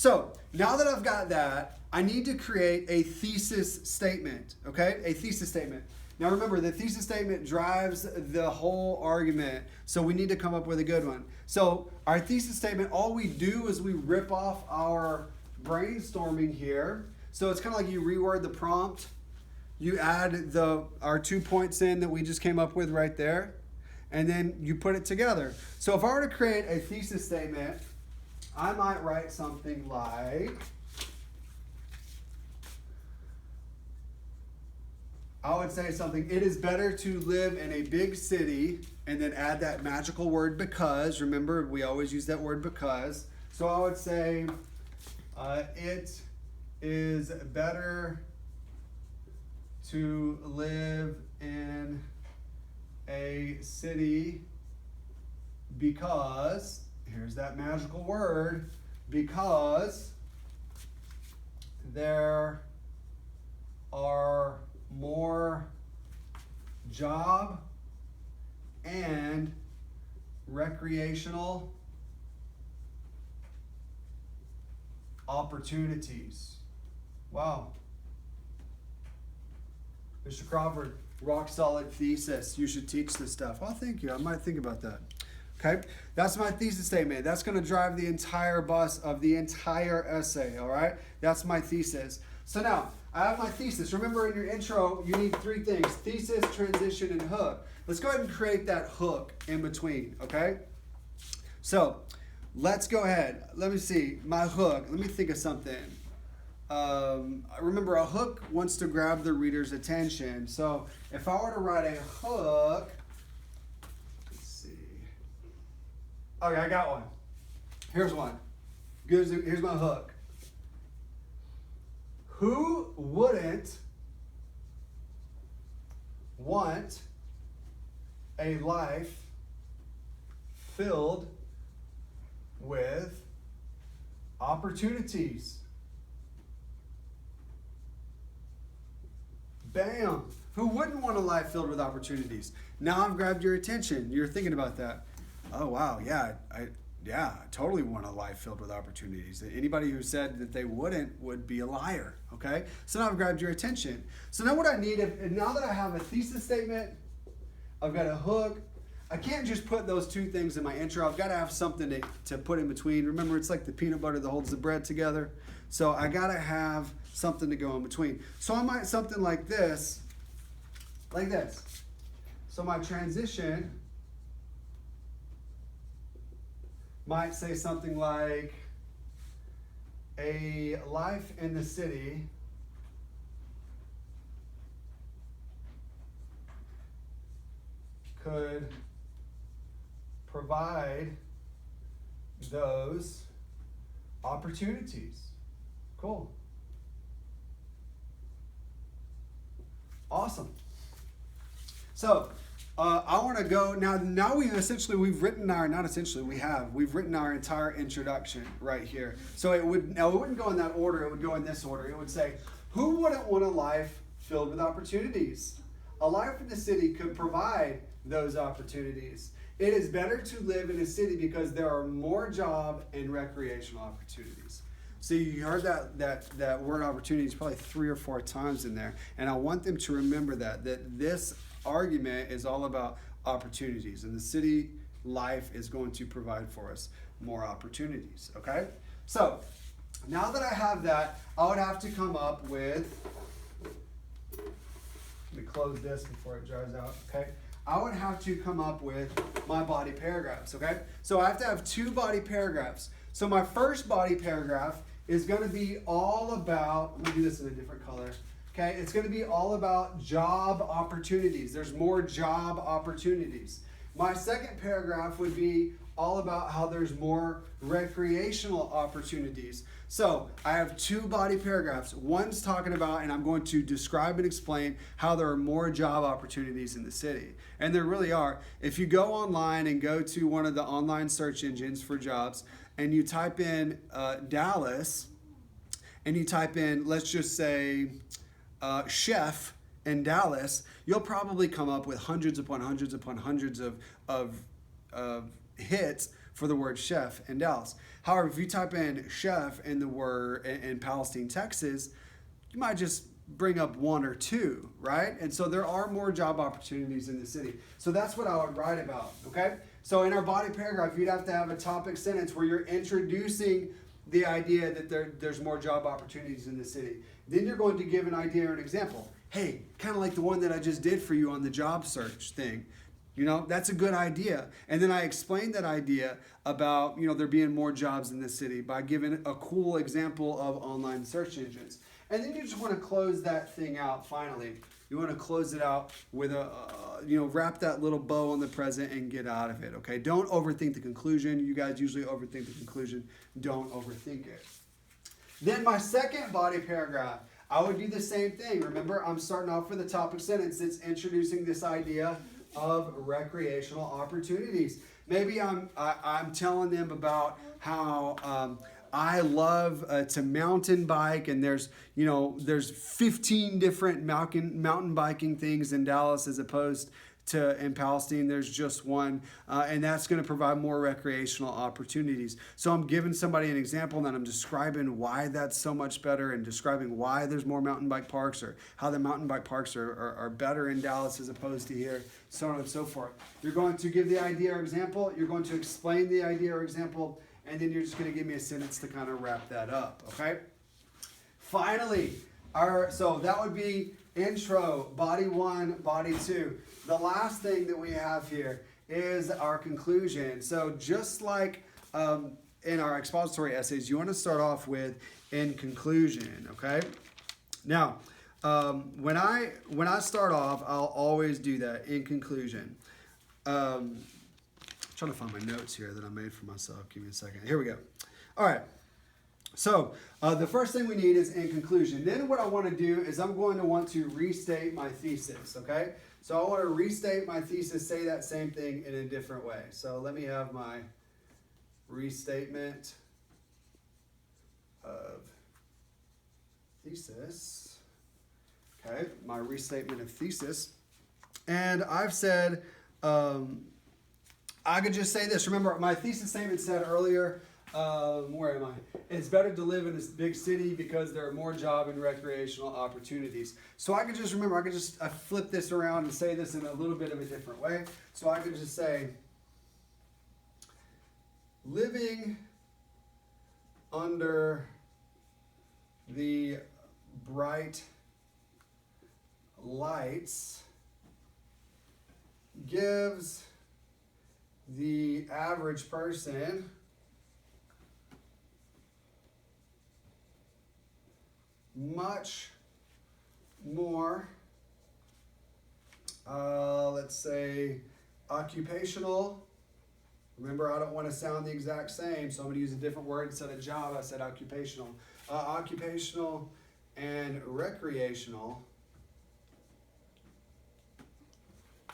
So now that I've got that, I need to create a thesis statement, okay? A thesis statement. Now remember, the thesis statement drives the whole argument, so we need to come up with a good one. So our thesis statement, all we do is we rip off our brainstorming here. So it's kind of like you reword the prompt, you add our 2 points in that we just came up with right there, and then you put it together. So if I were to create a thesis statement, I might write something like, I would say something, it is better to live in a big city, and then add that magical word because. Remember, we always use that word because. So I would say, it is better to live in a city because, here's that magical word, because there are more job and recreational opportunities. Wow. Mr. Crawford, rock solid thesis. You should teach this stuff. Oh, thank you. I might think about that. Okay, that's my thesis statement. That's going to drive the entire bus of the entire essay, all right? That's my thesis. So now, I have my thesis. Remember in your intro, you need 3 things: thesis, transition, and hook. Let's go ahead and create that hook in between, okay? So, let's go ahead. Let me see, my hook. Let me think of something. Remember, a hook wants to grab the reader's attention. So, if I were to write a hook, let's see. Okay, I got one. Here's one. Here's my hook. Who wouldn't want a life filled with opportunities? Bam! Who wouldn't want a life filled with opportunities? Now I've grabbed your attention. You're thinking about that. Oh, wow. Yeah, I totally want a life filled with opportunities. Anybody who said that they wouldn't would be a liar, okay? So now I've grabbed your attention. So now what I need, now that I have a thesis statement, I've got a hook, I can't just put those 2 things in my intro. I've got to have something to put in between. Remember, it's like the peanut butter that holds the bread together. So I got to have something to go in between. So I might something like this, So my transition might say something like, a life in the city could provide those opportunities. Cool. Awesome. So I want to go now we've written our entire introduction right here. So it wouldn't go in that order, it would go in this order. It would say, who wouldn't want a life filled with opportunities? A life in the city could provide those opportunities. It is better to live in a city because there are more job and recreational opportunities. So you heard that word opportunities probably 3 or 4 times in there. And I want them to remember that this argument is all about opportunities. And the city life is going to provide for us more opportunities, okay? So now that I have that, I would have to come up with, let me close this before it dries out, okay? I would have to come up with my body paragraphs, okay? So I have to have 2 body paragraphs. So my first body paragraph is going to be all about, let me do this in a different color, okay? It's going to be all about job opportunities. There's more job opportunities. My second paragraph would be all about how there's more recreational opportunities. So I have 2 body paragraphs. One's talking about, and I'm going to describe and explain how there are more job opportunities in the city. And there really are. If you go online and go to one of the online search engines for jobs, and you type in Dallas, and you type in, let's just say, chef in Dallas, you'll probably come up with hundreds upon hundreds upon hundreds of hits for the word chef in Dallas. However, if you type in chef in the word in Palestine, Texas, you might just bring up one or two, right? And so there are more job opportunities in the city. So that's what I would write about, okay? So in our body paragraph, you'd have to have a topic sentence where you're introducing the idea that there's more job opportunities in the city. Then you're going to give an idea or an example. Hey, kind of like the one that I just did for you on the job search thing. You know, that's a good idea. And then I explained that idea about, you know, there being more jobs in the city by giving a cool example of online search engines. And then you just want to close that thing out finally. You want to close it out with wrap that little bow on the present and get out of it, okay? Don't overthink the conclusion. You guys usually overthink the conclusion. Don't overthink it. Then my second body paragraph, I would do the same thing. Remember, I'm starting off with a topic sentence that's introducing this idea of recreational opportunities. Maybe I'm telling them about how I love to mountain bike, and there's 15 different mountain biking things in Dallas as opposed to in Palestine there's just one, and that's going to provide more recreational opportunities. So I'm giving somebody an example, and then I'm describing why that's so much better, and describing why there's more mountain bike parks, or how the mountain bike parks are better in Dallas as opposed to here, so on and so forth. You're going to give the idea or example, you're going to explain the idea or example, and then you're just going to give me a sentence to kind of wrap that up, okay? Finally, so that would be intro, body 1, body 2. The last thing that we have here is our conclusion. So just like in our expository essays, you want to start off with in conclusion, okay? Now, when I start off, I'll always do that, in conclusion. I'm trying to find my notes here that I made for myself. Give me a second. Here we go. All right. So the first thing we need is in conclusion. Then what I want to do is I'm going to want to restate my thesis, okay? So I want to restate my thesis, say that same thing in a different way. So let me have my restatement of thesis. Okay, my restatement of thesis. And I've said, I could just say this. Remember, my thesis statement said earlier, where am I? It's better to live in a big city because there are more job and recreational opportunities. So I could just remember, I flip this around and say this in a little bit of a different way. So I could just say, living under the bright lights gives the average person much more, let's say, occupational. Remember, I don't want to sound the exact same, so I'm going to use a different word. Instead of job, I said occupational. Occupational and recreational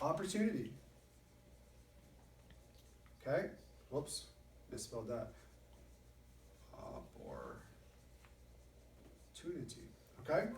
opportunity. Okay? Whoops, misspelled that. Opportunity. Okay?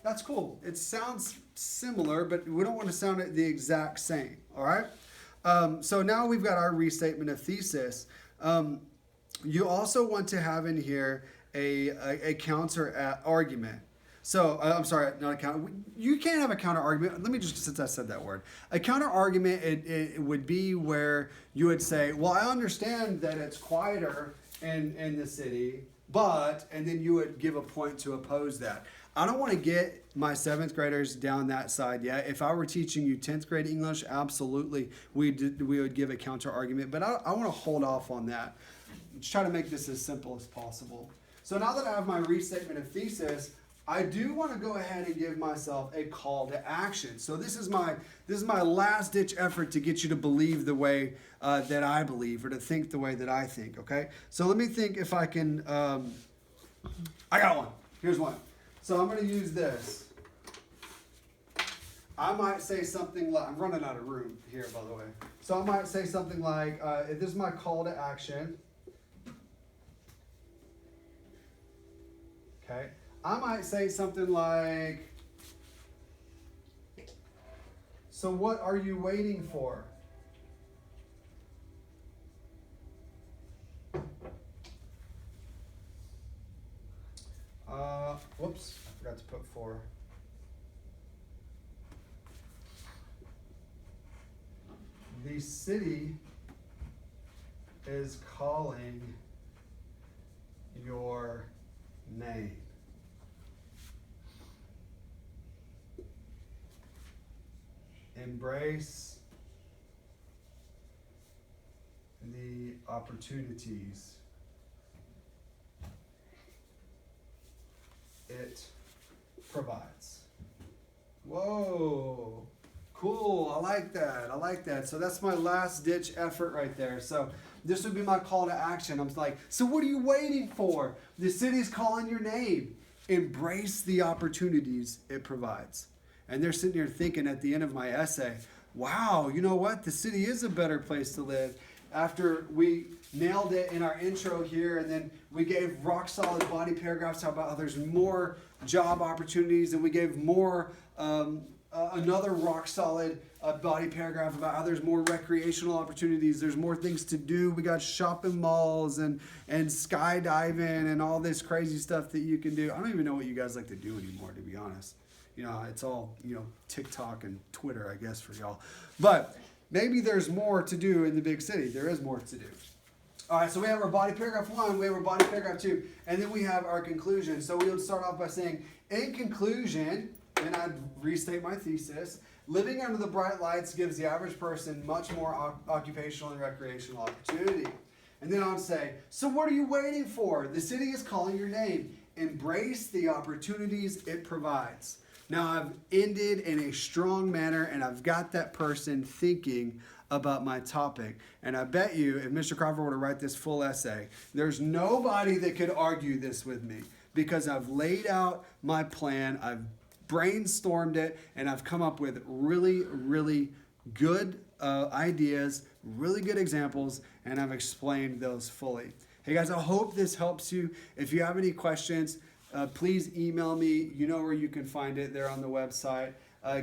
That's cool. It sounds similar, but we don't want to sound it the exact same. All right? So now we've got our restatement of thesis. You also want to have in here a counter argument. So, I'm sorry, not a counter. You can't have a counter argument. Let me just, since I said that word. A counter argument, it would be where you would say, well, I understand that it's quieter in the city, but, and then you would give a point to oppose that. I don't want to get my 7th graders down that side yet. If I were teaching you 10th grade English, absolutely, we would give a counter argument, but I want to hold off on that. Just try to make this as simple as possible. So now that I have my restatement of thesis, I do want to go ahead and give myself a call to action. So this is my last ditch effort to get you to believe the way that I believe, or to think the way that I think, okay? So let me think if I can, I got one. Here's one. So I'm going to use this. I might say something like, I'm running out of room here, by the way. So I might say something like, this is my call to action. Okay. I might say something like, so what are you waiting for? Whoops, I forgot to put 4. The city is calling your name. Embrace the opportunities it provides. Whoa. Cool, I like that, I like that. So that's my last ditch effort right there. So this would be my call to action. I'm like, so what are you waiting for? The city's calling your name. Embrace the opportunities it provides. And they're sitting here thinking at the end of my essay, wow, you know what? The city is a better place to live. After we nailed it in our intro here, and then we gave rock solid body paragraphs about how there's more job opportunities, and we gave more another rock solid body paragraph about how there's more recreational opportunities, there's more things to do. We got shopping malls and skydiving and all this crazy stuff that you can do. I don't even know what you guys like to do anymore, to be honest. You know, it's all, TikTok and Twitter, I guess, for y'all. But maybe there's more to do in the big city. There is more to do. All right, so we have our body paragraph 1, we have our body paragraph 2, and then we have our conclusion. So we would start off by saying, in conclusion, and I'd restate my thesis, living under the bright lights gives the average person much more occupational and recreational opportunity. And then I'd say, so what are you waiting for? The city is calling your name. Embrace the opportunities it provides. Now I've ended in a strong manner, and I've got that person thinking about my topic. And I bet you, if Mr. Crawford were to write this full essay, there's nobody that could argue this with me, because I've laid out my plan, I've brainstormed it, and I've come up with really, really good ideas, really good examples, and I've explained those fully. Hey guys, I hope this helps you. If you have any questions, please email me. You know where you can find it. They're on the website.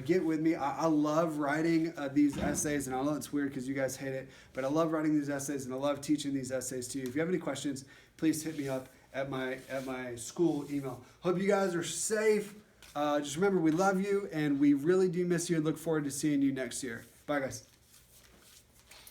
Get with me. I love writing these essays, and I know it's weird because you guys hate it, but I love writing these essays, and I love teaching these essays to you. If you have any questions, please hit me up at my school email. Hope you guys are safe. Just remember, we love you, and we really do miss you, and look forward to seeing you next year. Bye, guys.